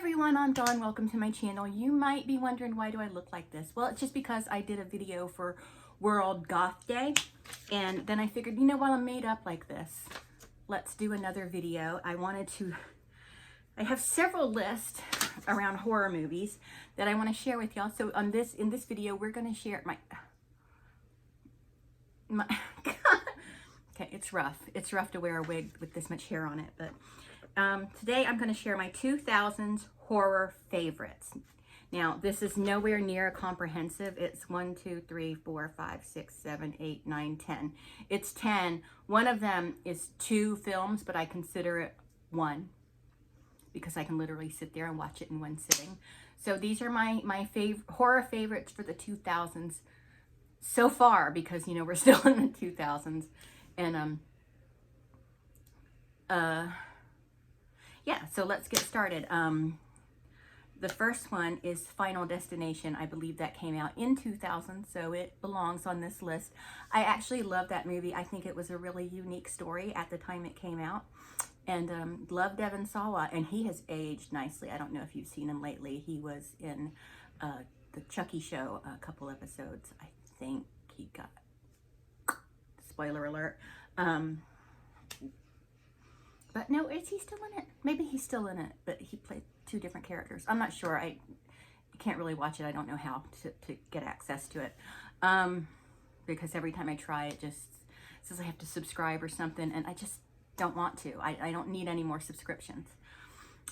everyone, I'm Dawn. Welcome to my channel. You might be wondering, why do I look like this? Well, it's just because I did a video for World Goth Day, and then I figured, while I'm made up like this, let's do another video. I have several lists around horror movies that I want to share with y'all. So in this video, we're going to share my okay, it's rough. It's rough to wear a wig with this much hair on it, but today I'm going to share my 2000s horror favorites. Now, this is nowhere near comprehensive. It's 1, 2, 3, 4, 5, 6, 7, 8, 9, 10. It's 10. One of them is 2 films, but I consider it 1 because I can literally sit there and watch it in one sitting. So these are my horror favorites for the 2000s so far, because we're still in the 2000s. And yeah, so let's get started. The first one is Final Destination. I believe that came out in 2000, so it belongs on this list. I actually love that movie. I think it was a really unique story at the time it came out. And love Devon Sawa, and he has aged nicely. I don't know if you've seen him lately. He was in the Chucky show a couple episodes. I think he got, spoiler alert. But no, is he still in it? Maybe he's still in it, but he played 2 different characters. I'm not sure. I can't really watch it. I don't know how to get access to it. Because every time I try, it just says I have to subscribe or something, and I just don't want to. I don't need any more subscriptions.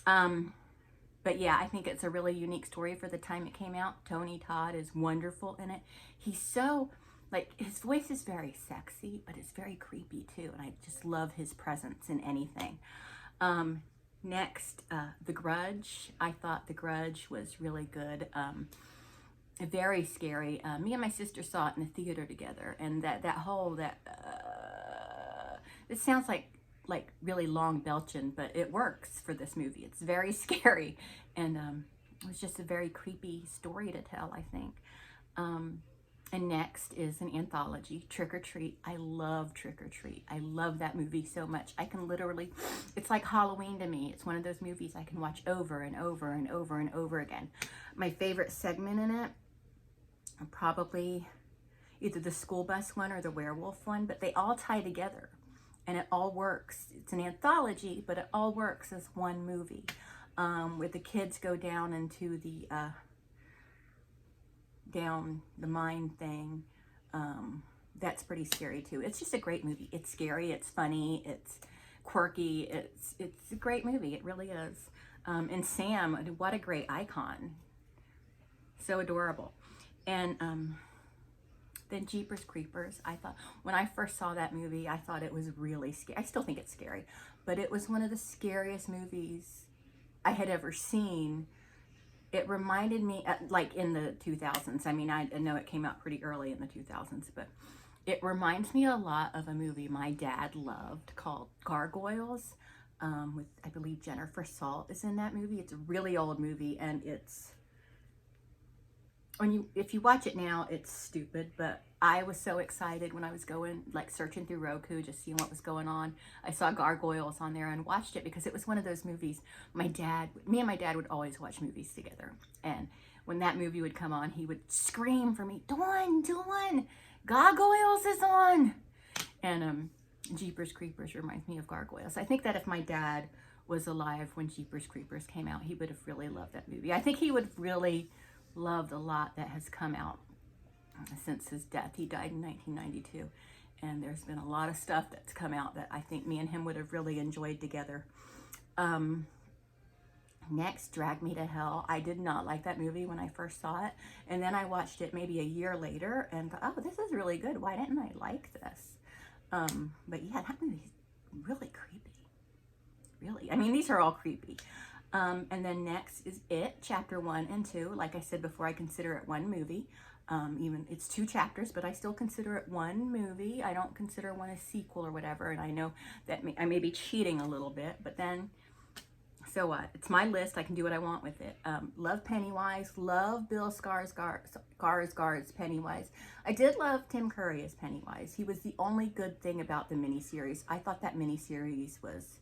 But yeah, I think it's a really unique story for the time it came out. Tony Todd is wonderful in it. He's so, his voice is very sexy, but it's very creepy too. And I just love his presence in anything. Next, The Grudge. I thought The Grudge was really good. Very scary. Me and my sister saw it in the theater together. And it sounds like really long belching, but it works for this movie. It's very scary. And it was just a very creepy story to tell, I think. And next is an anthology, Trick or Treat. I love Trick or Treat. I love that movie so much. I can literally, it's like Halloween to me. It's one of those movies I can watch over and over and over and over again. My favorite segment in it are probably either the school bus one or the werewolf one, but they all tie together and it all works. It's an anthology, but it all works as one movie. Where the kids go down into the mine thing. That's pretty scary too. It's just a great movie. It's scary, it's funny, it's quirky, it's a great movie. It really is. And Sam, what a great icon. So adorable. And then Jeepers Creepers. I thought, when I first saw that movie, I thought it was really scary. I still think it's scary, but it was one of the scariest movies I had ever seen. It reminded me, like in the 2000s. I mean, I know it came out pretty early in the 2000s, but it reminds me a lot of a movie my dad loved called Gargoyles, with, I believe, Jennifer Salt is in that movie. It's a really old movie, and it's, if you watch it now, it's stupid, but I was so excited when I was searching through Roku, just seeing what was going on. I saw Gargoyles on there and watched it because it was one of those movies. Me and my dad would always watch movies together. And when that movie would come on, he would scream for me, Dawn, Gargoyles is on. And Jeepers Creepers reminds me of Gargoyles. I think that if my dad was alive when Jeepers Creepers came out, he would have really loved that movie. I think he would have really loved a lot that has come out since his death. He died in 1992, and there's been a lot of stuff that's come out that I think me and him would have really enjoyed together. Next, Drag Me to Hell. I did not like that movie when I first saw it, and then I watched it maybe a year later and thought, oh, this is really good. Why didn't I like this? But yeah, that movie's really creepy. Really, I mean, these are all creepy. And then next is It, Chapter 1 and 2. Like I said before, I consider it one movie. Even it's 2 chapters, but I still consider it one movie. I don't consider one a sequel or whatever. And I know that I may be cheating a little bit, but then, so what? It's my list. I can do what I want with it. Love Pennywise. Love Bill Skarsgård's Pennywise. I did love Tim Curry as Pennywise. He was the only good thing about the miniseries. I thought that miniseries was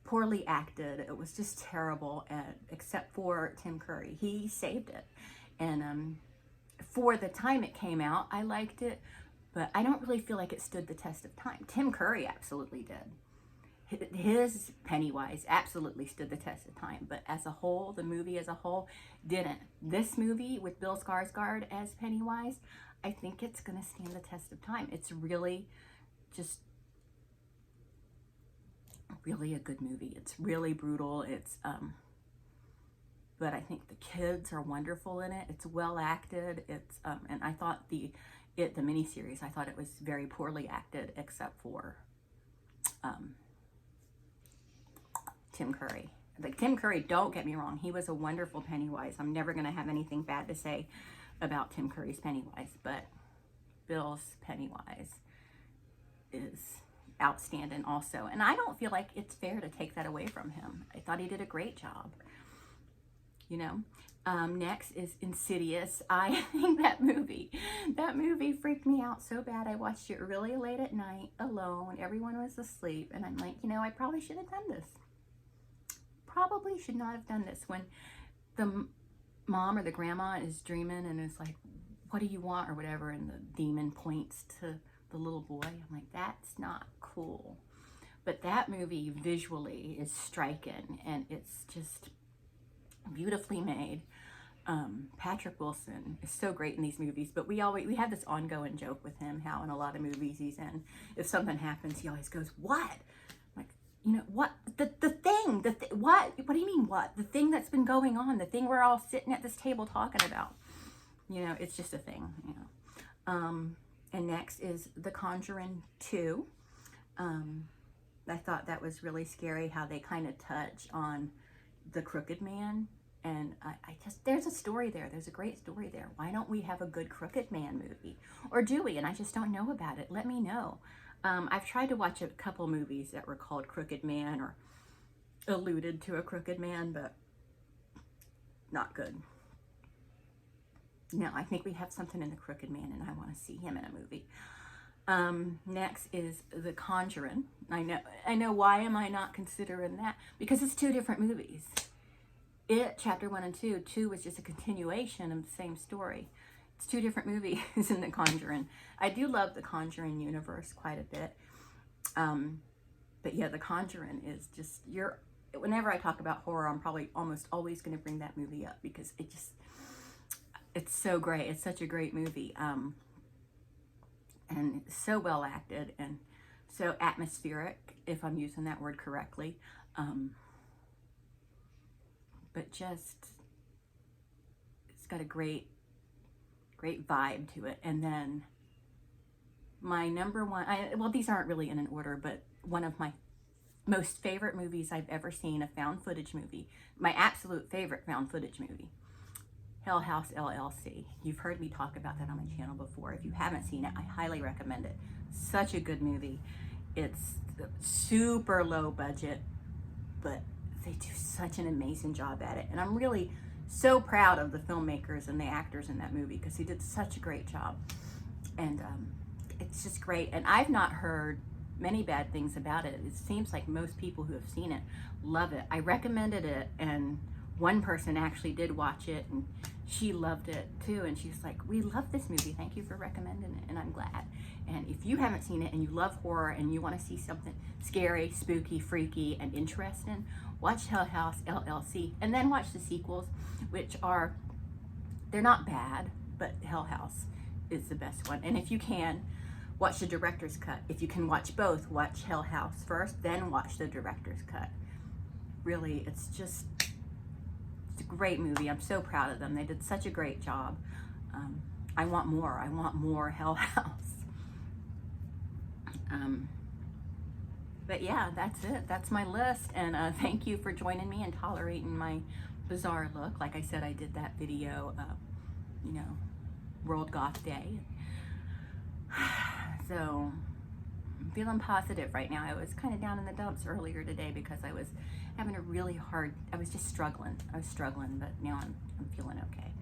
poorly acted. It was just terrible, except for Tim Curry. He saved it. And for the time it came out, I liked it, but I don't really feel like it stood the test of time. Tim Curry absolutely did. His Pennywise absolutely stood the test of time, but as a whole, the movie as a whole didn't. This movie with Bill Skarsgård as Pennywise, I think it's going to stand the test of time. It's really just really a good movie. It's really brutal. It's but I think the kids are wonderful in it. It's well acted. It's and I thought the miniseries, I thought it was very poorly acted, except for Tim Curry. Like Tim Curry, don't get me wrong, he was a wonderful Pennywise. I'm never going to have anything bad to say about Tim Curry's Pennywise, but Bill's Pennywise is outstanding also. And I don't feel like it's fair to take that away from him. I thought he did a great job, you know. Next is Insidious. I think that movie freaked me out so bad. I watched it really late at night alone. Everyone was asleep. And I'm like, you know, I probably should have done this. Probably should not have done this. When the mom or the grandma is dreaming and is like, what do you want or whatever, and the demon points to the little boy, I'm like, that's not cool. But that movie visually is striking, and it's just beautifully made. Patrick Wilson is so great in these movies, but we have this ongoing joke with him, how in a lot of movies he's in, if something happens, he always goes, what? Like, you know, what? What do you mean what? The thing that's been going on, the thing we're all sitting at this table talking about. You know, it's just a thing, you know. And next is The Conjuring 2. I thought that was really scary how they kind of touch on the Crooked Man. And I just, there's a story there. There's a great story there. Why don't we have a good Crooked Man movie? Or do we? And I just don't know about it. Let me know. I've tried to watch a couple movies that were called Crooked Man or alluded to a Crooked Man, but not good. No, I think we have something in the Crooked Man, and I want to see him in a movie. Next is The Conjuring. I know. Why am I not considering that? Because it's two different movies. Chapter 1 and 2. 2 was just a continuation of the same story. It's two different movies in The Conjuring. I do love the Conjuring universe quite a bit. But yeah, The Conjuring is just, whenever I talk about horror, I'm probably almost always going to bring that movie up because it's so great. It's such a great movie. And so well acted and so atmospheric, if I'm using that word correctly. But just, it's got a great vibe to it. And then my number one, well, these aren't really in an order, but one of my most favorite movies I've ever seen, a found footage movie, my absolute favorite found footage movie, Hellhouse LLC. You've heard me talk about that on my channel before. If you haven't seen it, I highly recommend it. Such a good movie. It's super low budget, but they do such an amazing job at it. And I'm really so proud of the filmmakers and the actors in that movie because they did such a great job. And it's just great. And I've not heard many bad things about it. It seems like most people who have seen it love it. I recommended it, and one person actually did watch it, and she loved it too. And she's like, we love this movie. Thank you for recommending it. And I'm glad. And if you haven't seen it and you love horror and you want to see something scary, spooky, freaky, and interesting, watch Hellhouse LLC, and then watch the sequels, which they're not bad, but Hellhouse is the best one. And if you can, watch the director's cut. If you can watch both, watch Hellhouse first, then watch the director's cut. Really, it's a great movie. I'm so proud of them. They did such a great job. I want more. I want more Hell House. But yeah, that's it. That's my list. And thank you for joining me and tolerating my bizarre look. Like I said, I did that video, World Goth Day. So I'm feeling positive right now. I was kind of down in the dumps earlier today because I was having I was just struggling. I was struggling, but now I'm feeling okay.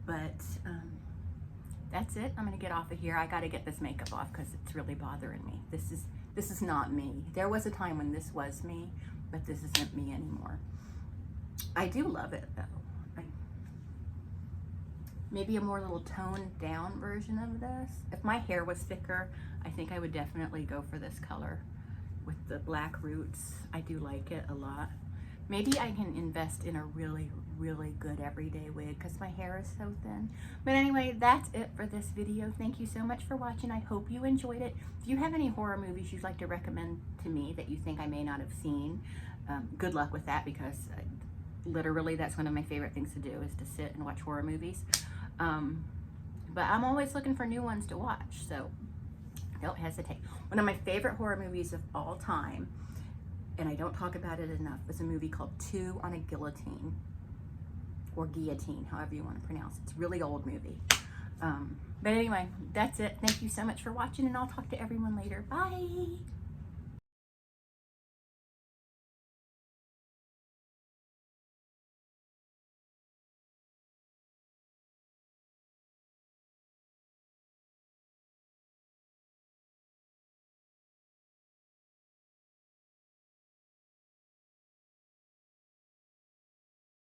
But that's it. I'm gonna get off of here. I gotta get this makeup off because it's really bothering me. This is not me. There was a time when this was me, but this isn't me anymore. I do love it though. Maybe a more little toned down version of this. If my hair was thicker, I think I would definitely go for this color with the black roots. I do like it a lot. Maybe I can invest in a really, really good everyday wig because my hair is so thin. But anyway, that's it for this video. Thank you so much for watching. I hope you enjoyed it. If you have any horror movies you'd like to recommend to me that you think I may not have seen, good luck with that, because literally that's one of my favorite things to do, is to sit and watch horror movies. But I'm always looking for new ones to watch, so don't hesitate. One of my favorite horror movies of all time, and I don't talk about it enough, is a movie called Two on a Guillotine, or Guillotine, however you want to pronounce it. It's a really old movie. But anyway, that's it. Thank you so much for watching, and I'll talk to everyone later. Bye!